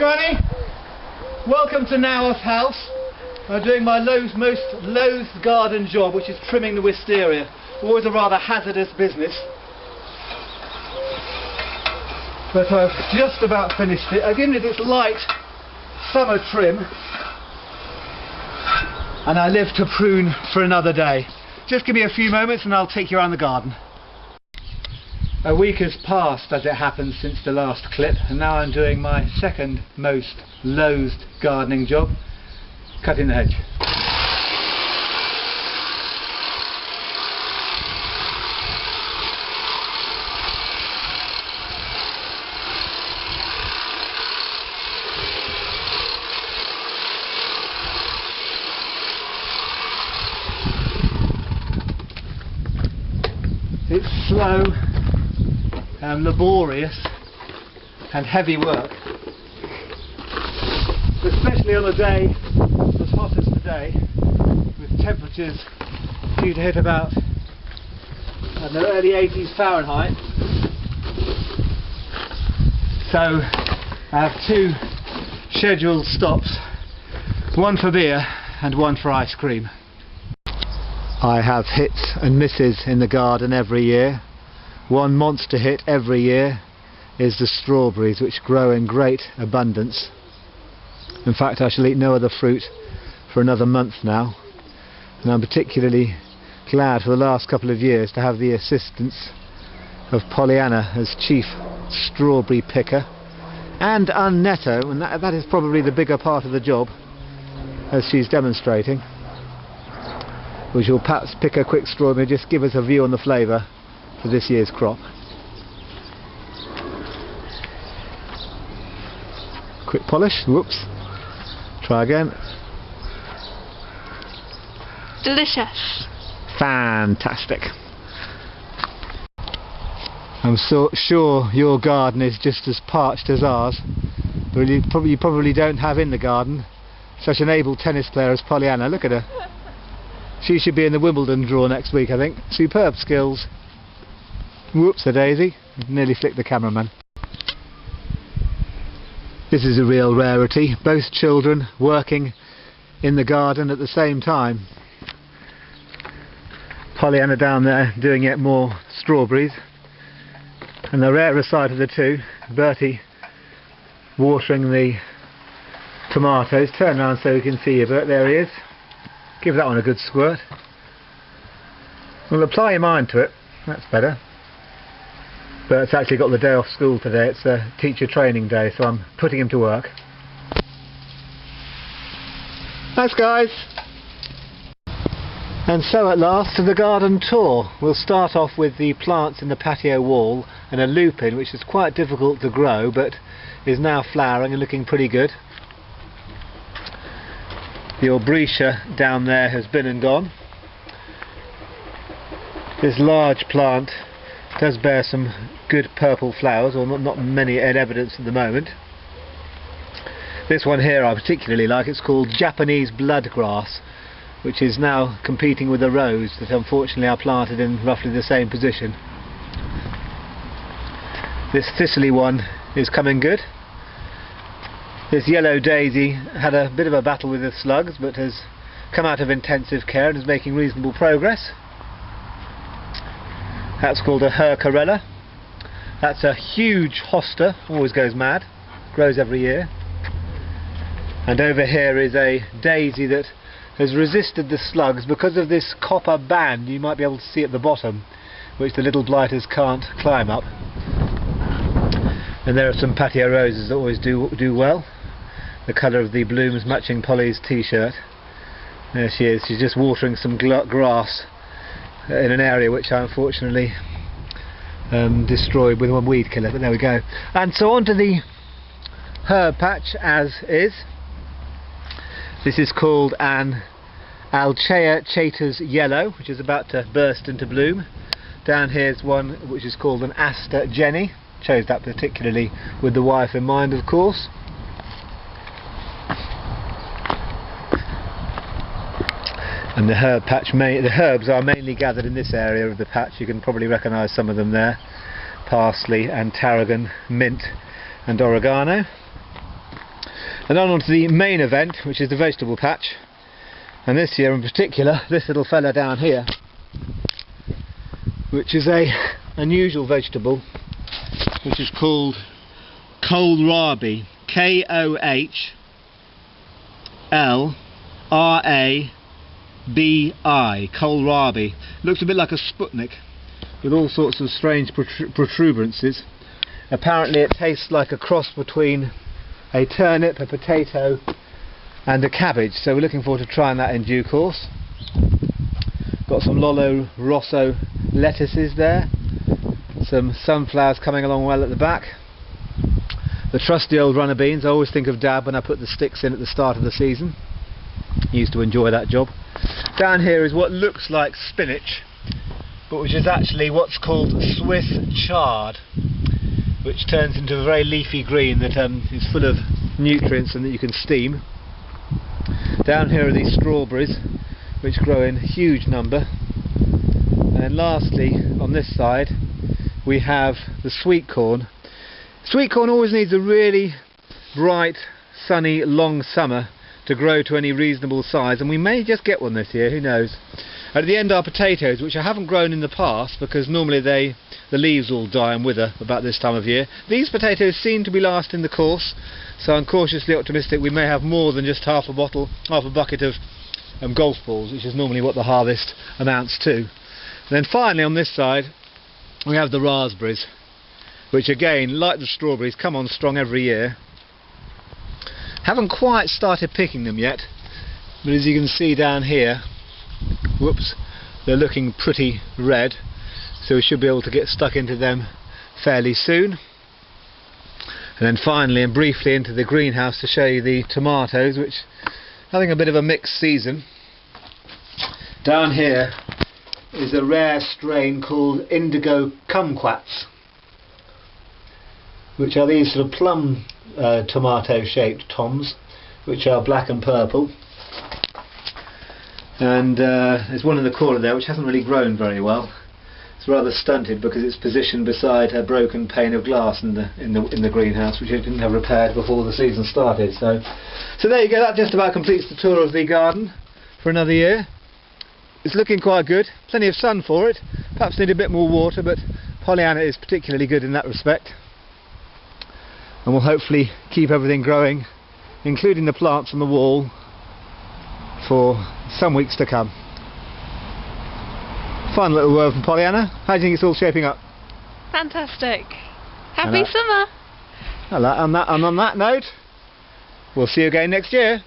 Granny, welcome to Naworth House. I'm doing my most loathed garden job, which is trimming the wisteria. Always a rather hazardous business. But I've just about finished it. I've given it its light summer trim, and I live to prune for another day. Just give me a few moments and I'll take you around the garden. A week has passed, as it happens, since the last clip, and now I'm doing my second most loathed gardening job, cutting the hedge. It's slow and laborious and heavy work, especially on a day as hot as today, with temperatures due to hit about the early 80s Fahrenheit. So I have two scheduled stops, one for beer and one for ice cream. I have hits and misses in the garden every year. One monster hit every year is the strawberries, which grow in great abundance. In fact, I shall eat no other fruit for another month now, and I'm particularly glad for the last couple of years to have the assistance of Pollyanna as chief strawberry picker, and Netto, and that is probably the bigger part of the job, as she's demonstrating. We shall perhaps pick a quick strawberry, just give us a view on the flavour for this year's crop. Quick polish, whoops, try again. Delicious. Fantastic. I'm so sure your garden is just as parched as ours, but you probably don't have in the garden such an able tennis player as Pollyanna. Look at her. She should be in the Wimbledon draw next week, I think. Superb skills. Whoops, a daisy. Nearly flicked the cameraman. This is a real rarity. Both children working in the garden at the same time. Pollyanna down there doing yet more strawberries. And the rarer side of the two, Bertie watering the tomatoes. Turn around so we can see you, Bert. There he is. Give that one a good squirt. Well, apply your mind to it. That's better. Bert's actually got the day off school today. It's a teacher training day, so I'm putting him to work. Thanks, guys. And so at last to the garden tour. We'll start off with the plants in the patio wall and a lupin, which is quite difficult to grow but is now flowering and looking pretty good. The Albrecia down there has been and gone. This large plant does bear some good purple flowers, or not many in evidence at the moment. This one here I particularly like. It's called Japanese bloodgrass, which is now competing with a rose that unfortunately I planted in roughly the same position. This thistly one is coming good. This yellow daisy had a bit of a battle with the slugs, but has come out of intensive care and is making reasonable progress. That's called a Hercarella. That's a huge hosta, always goes mad, grows every year. And over here is a daisy that has resisted the slugs because of this copper band you might be able to see at the bottom, which the little blighters can't climb up. And there are some patio roses that always do well. The colour of the blooms matching Polly's t-shirt. There she is. She's just watering some grass in an area which I unfortunately destroyed with one weed killer, but there we go. And so on to the herb patch as is. This is called an Alchea chatus yellow, which is about to burst into bloom. Down here's one which is called an Aster Jenny. Chose that particularly with the wife in mind, of course. And the herb patch, the herbs are mainly gathered in this area of the patch. You can probably recognise some of them there. Parsley and tarragon, mint and oregano. And on to the main event, which is the vegetable patch. And this year in particular, this little fella down here, which is a unusual vegetable, which is called kohlrabi. Kohlrabi. Kohlrabi. Looks a bit like a Sputnik, with all sorts of strange protuberances. Apparently it tastes like a cross between a turnip, a potato and a cabbage, so we're looking forward to trying that in due course. Got some Lollo Rosso lettuces there, some sunflowers coming along well at the back. The trusty old runner beans. I always think of Dad when I put the sticks in at the start of the season. He used to enjoy that job. Down here is what looks like spinach, but which is actually what's called Swiss chard, which turns into a very leafy green that is full of nutrients and that you can steam. Down here are these strawberries, which grow in huge number. And lastly, on this side, we have the sweet corn. Sweet corn always needs a really bright, sunny, long summer to grow to any reasonable size, and we may just get one this year, who knows. At the end are potatoes, which I haven't grown in the past because normally the leaves all die and wither about this time of year. These potatoes seem to be lasting the course, so I'm cautiously optimistic we may have more than just half a bucket of golf balls, which is normally what the harvest amounts to. And then finally on this side we have the raspberries, which again, like the strawberries, come on strong every year. Haven't quite started picking them yet, but as you can see down here, whoops, they're looking pretty red, so we should be able to get stuck into them fairly soon. And then finally and briefly into the greenhouse to show you the tomatoes, which are having a bit of a mixed season. Down here is a rare strain called Indigo Kumquats, which are these sort of plum tomato shaped toms, which are black and purple. And there's one in the corner there which hasn't really grown very well. It's rather stunted because it's positioned beside a broken pane of glass in the greenhouse, which I didn't have repaired before the season started. So there you go. That just about completes the tour of the garden for another year. It's looking quite good. Plenty of sun for it. Perhaps need a bit more water, but Pollyanna is particularly good in that respect. And we'll hopefully keep everything growing, including the plants on the wall, for some weeks to come. Fun little word from Pollyanna. How do you think it's all shaping up? Fantastic. Happy summer. And on that note, we'll see you again next year.